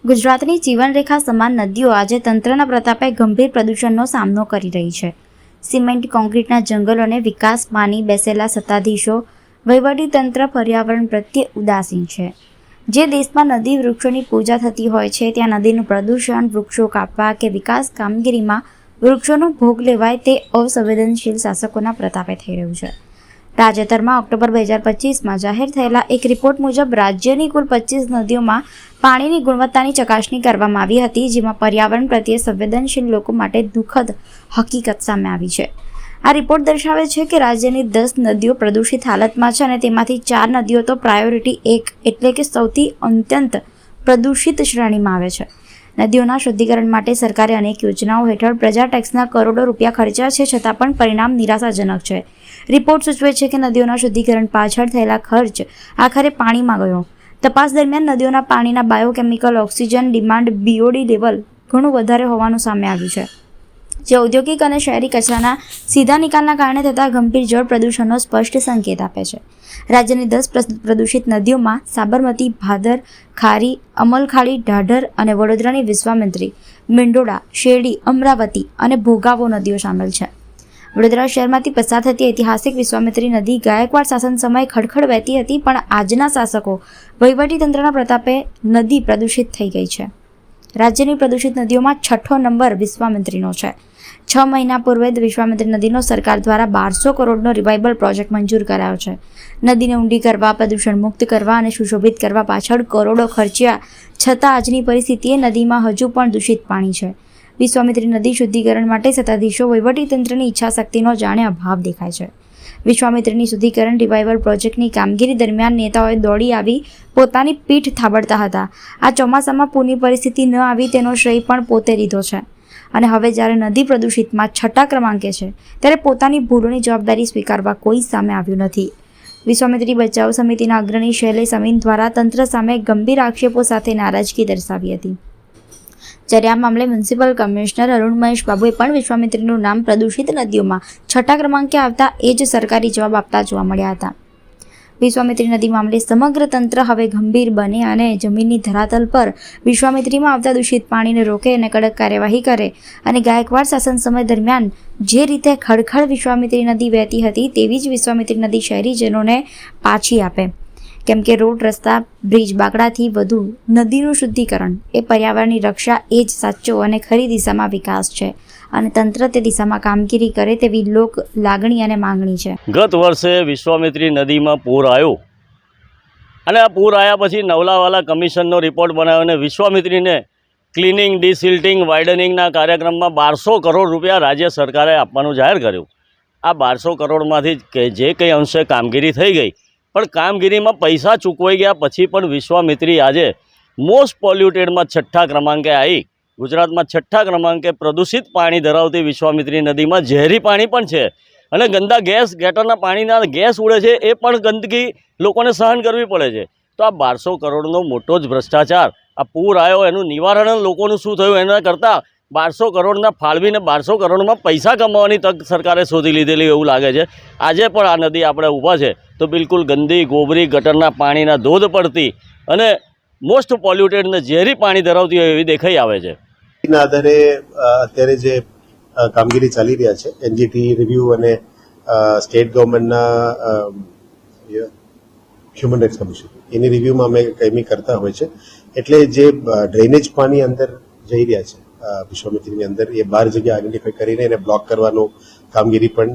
ગુજરાતની જીવનરેખા સમાન નદીઓ આજે તંત્રના પ્રતાપે ગંભીર પ્રદૂષણનો સામનો કરી રહી છે. સિમેન્ટ કોન્ક્રીટના જંગલોને વિકાસ માની બેસેલા સત્તાધીશો વહીવટીતંત્ર પર્યાવરણ પ્રત્યે ઉદાસીન છે. જે દેશમાં નદી વૃક્ષોની પૂજા થતી હોય છે ત્યાં નદીનું પ્રદૂષણ, વૃક્ષો કાપવા કે વિકાસ કામગીરીમાં વૃક્ષોનો ભોગ લેવાય તે અસંવેદનશીલ શાસકોના પ્રતાપે થઈ રહ્યું છે. તાજેતરમાં ઓક્ટોબર 2025માં જાહેર થયેલા એક રિપોર્ટ મુજબ રાજ્યની કુલ 25 નદીઓમાં પાણીની ગુણવત્તાની ચકાસણી કરવામાં આવી હતી, જેમાં પર્યાવરણ પ્રત્યે સંવેદનશીલ લોકો માટે દુઃખદ હકીકત સામે આવી છે. આ રિપોર્ટ દર્શાવે છે કે રાજ્યની 10 નદીઓ પ્રદૂષિત હાલતમાં છે અને તેમાંથી 4 નદીઓ તો પ્રાયોરિટી 1 એટલે કે સૌથી અત્યંત પ્રદૂષિત શ્રેણીમાં આવે છે. નદીઓના શુદ્ધિકરણ માટે સરકારે અનેક યોજનાઓ હેઠળ પ્રજા ટેક્સના કરોડો રૂપિયા ખર્ચ્યા છે, છતાં પણ પરિણામ નિરાશાજનક છે. રિપોર્ટ સૂચવે છે કે નદીઓના શુદ્ધિકરણ પાછળ થયેલા ખર્ચ આખરે પાણીમાં ગયો. તપાસ દરમિયાન નદીઓના પાણીના biochemical oxygen demand BOD level ઘણું વધારે હોવાનું સામે આવ્યું છે, જે ઔદ્યોગિક અને શહેરી કચરાના સીધા નિકાલના કારણે થતા ગંભીર જળ પ્રદૂષણનો સ્પષ્ટ સંકેત આપે છે. રાજ્યની 10 પ્રદૂષિત નદીઓમાં સાબરમતી, ભાદર, ખારી, અમલખાડી, ઢાઢર અને વડોદરાની વિશ્વામિત્રી, મીંડોળા, શેરડી, અમરાવતી અને ભોગાવો નદીઓ સામેલ છે. વડોદરા શહેરમાંથી પસાર થતી ઐતિહાસિક વિશ્વામિત્રી નદી ગાયકવાડ શાસન સમયે ખડખડ વહેતી હતી, પણ આજના શાસકો વહીવટીતંત્રના પ્રતાપે નદી પ્રદૂષિત થઈ ગઈ છે. રાજ્યની પ્રદૂષિત નદીઓમાં 6ઠો નંબર વિશ્વામિત્રીનો છે. 6 મહિના પૂર્વે વિશ્વામિત્રી નદીનો સરકાર દ્વારા 1200 કરોડનો રિવાઇવલ પ્રોજેક્ટ મંજૂર કરાયો છે. નદીને ઊંડી કરવા, પ્રદૂષણ મુક્ત કરવા અને સુશોભિત કરવા પાછળ કરોડો ખર્ચ્યા છતાં આજની પરિસ્થિતિએ નદીમાં હજુ પણ દૂષિત પાણી છે. વિશ્વામિત્રી નદી શુદ્ધિકરણ માટે સત્તાધીશો વહીવટીતંત્રની ઈચ્છાશક્તિનો જાણે અભાવ દેખાય છે. વિશ્વામિત્રીની શુદ્ધિકરણ રિવાઇવલ પ્રોજેક્ટની કામગીરી દરમિયાન નેતાઓએ દોડી આવી પોતાની પીઠ થાબડતા હતા. આ ચોમાસામાં પૂરની પરિસ્થિતિ ન આવી તેનો શ્રેય પણ પોતે લીધો છે અને હવે જ્યારે નદી પ્રદૂષિતમાં 6ઠા ક્રમાંકે છે ત્યારે પોતાની ભૂલોની જવાબદારી સ્વીકારવા કોઈ સામે આવ્યું નથી. વિશ્વામિત્રી બચાવ સમિતિના અગ્રણી શૈલેષ અમીન દ્વારા તંત્ર સામે ગંભીર આક્ષેપો સાથે નારાજગી દર્શાવી હતી. જ્યારે આ મામલે મ્યુનિસિપલ કમિશનર અરુણ મહેશ બાબુએ પણ વિશ્વામિત્રીનું નામ પ્રદૂષિત નદીઓમાં 6ઠા ક્રમાંકે આવતા એ જ સરકારી જવાબ આપતા જોવા મળ્યા હતા. વિશ્વામિત્રી નદી મામલે સમગ્ર તંત્ર હવે ગંભીર બને અને જમીનની ધરાતલ પર વિશ્વામિત્રીમાં આવતા દૂષિત પાણીને રોકે અને કડક કાર્યવાહી કરે અને ગાયકવાડ શાસન સમય દરમિયાન જે રીતે ખડખડ વિશ્વામિત્રી નદી વહેતી હતી તેવી જ વિશ્વામિત્રી નદી શહેરીજનોને પાછી આપે. કેમ કે રોડ, રસ્તા, બ્રિજ, બાકડાથી વધુ નદીનું શુદ્ધિકરણ એ પર્યાવરણની રક્ષા એ જ સાચો અને ખરી દિશામાં વિકાસ છે અને તંત્ર તે દિશામાં કામગીરી કરે તેવી લોક લાગણી અને માંગણી છે. ગત વર્ષે વિશ્વામિત્રી નદીમાં પૂર આવ્યું અને આ પૂર આવ્યા પછી નવલાવાલા કમિશનનો રિપોર્ટ બનાવ્યો અને વિશ્વામિત્રીને ક્લિનિંગ, ડિસિલ્ટિંગ, વાઇડનિંગના કાર્યક્રમમાં 1200 કરોડ રૂપિયા રાજ્ય સરકારે આપવાનું જાહેર કર્યું. આ 1200 કરોડમાંથી જે કંઈ અંશે કામગીરી થઈ ગઈ, પણ કામગીરીમાં પૈસા ચૂકવાઈ ગયા પછી પણ વિશ્વામિત્રી આજે મોસ્ટ પોલ્યુટેડમાં 6ઠા ક્રમાંકે આવી. ગુજરાતમાં 6ઠા ક્રમાંકે પ્રદૂષિત પાણી ધરાવતી વિશ્વામિત્રી નદીમાં ઝેરી પાણી પણ છે અને ગંદા ગેસ, ગટરના પાણીના ગેસ ઉડે છે, એ પણ ગંદકી લોકોને સહન કરવી પડે છે. તો આ 1200 કરોડનો મોટો જ ભ્રષ્ટાચાર. આ પૂર આવ્યો એનું નિવારણ લોકોનું શું થયું એના કરતાં 1200 કરોડના ફાળવીને 1200 કરોડમાં પૈસા કમાવાની તક સરકારે શોધી લીધેલી એવું લાગે છે. આજે પણ આ નદી આપણે ઊભા છે તો બિલકુલ ગંદી, ગોબરી, ગટરના પાણીના ધોધ પડતી અને મોસ્ટ પોલ્યુટેડ ને ઝેરી પાણી ધરાવતી હોય એવી દેખાઈ આવે છે. એના આધારે અત્યારે જે કામગીરી ચાલી રહ્યા છે, NGT રિવ્યુ અને સ્ટેટ ગવર્મેન્ટના હ્યુમન રાઇટ્સ કમિશન એની રિવ્યુમાં અમે કાયમી કરતા હોય છે. એટલે જે ડ્રેનેજ પાણી અંદર જઈ રહ્યા છે વિશ્વામિત્રીની અંદર, એ 12 જગ્યા આઈડેન્ટિફાઈ કરીને એને બ્લોક કરવાનું કામગીરી પણ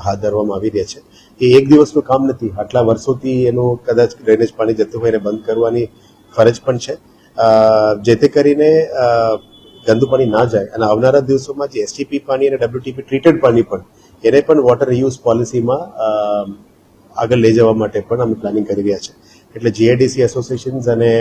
હાથ ધરવામાં આવી રહ્યા છે. એ એક દિવસનું કામ નથી, આટલા વર્ષોથી એનું કદાચ ડ્રેનેજ પાણી જતું હોય એને બંધ કરવાની ફરજ પણ છે, જેથી કરીને ગંદુ પાણી ના જાય. અને આવનારા દિવસોમાં જે STP પાણી અને WTP ટ્રીટેડ પાણી પણ એને પણ વોટર રિયુઝ પોલિસીમાં આગળ લઈ જવા માટે પણ અમે પ્લાનિંગ કરી રહ્યા છે. એટલે GIDC એસોસિએશન્સ અને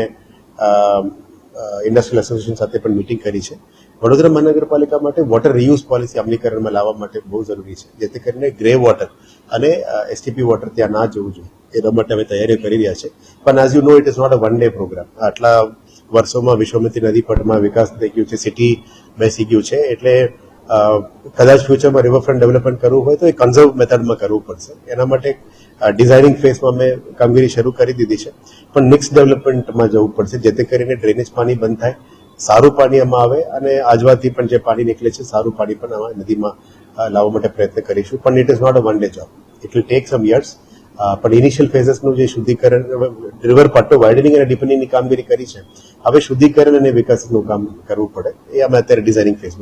ઇન્ડસ્ટ્રીયલ એસોસિએશન સાથે પણ મિટિંગ કરી છે. વડોદરા મહાનગરપાલિકા માટે વોટર રિયુઝ પોલિસી અમલીકરણમાં લાવવા માટે બહુ જરૂરી છે, જેથી કરીને ગ્રે વોટર અને STP વોટર ત્યાં ના જવું જોઈએ. એ માટે અમે તૈયારીઓ કરી રહ્યા છે. પણ as you know, it is not a one day program. આટલા વર્ષોમાં વિશ્વામિત્રી નદી પટમાં વિકાસ થઈ ગયું છે, સિટી બેસી ગયું છે, એટલે કદાચ ફ્યુચરમાં રિવરફ્રન્ટ ડેવલપમેન્ટ કરવું હોય તો એ કન્ઝર્વ મેથડમાં કરવું પડશે. એના માટે ડિઝાઇનિંગ ફેઝમાં મેં કામગીરી શરૂ કરી દીધી છે, પણ મિક્સ ડેવલપમેન્ટમાં જવું પડશે જેથી કરીને ડ્રેનેજ પાણી બંધ થાય, સારું પાણી આમાં આવે અને આજવાથી પણ જે પાણી નીકળે છે સારું પાણી પણ આમાં નદીમાં લાવવા માટે પ્રયત્ન કરીશું. પણ it is not a one day job, it will take some years. પણ ઇનિશિયલ ફેઝસનું જે શુદ્ધિકરણ, રિવર પટ્ટો વાઇડનિંગ અને ડીપનિંગની કામગીરી કરી છે, હવે શુદ્ધિકરણ અને વિકાસનું કામ કરવું પડે. એ અમે અત્યારે ડિઝાઇનિંગ ફેઝમાં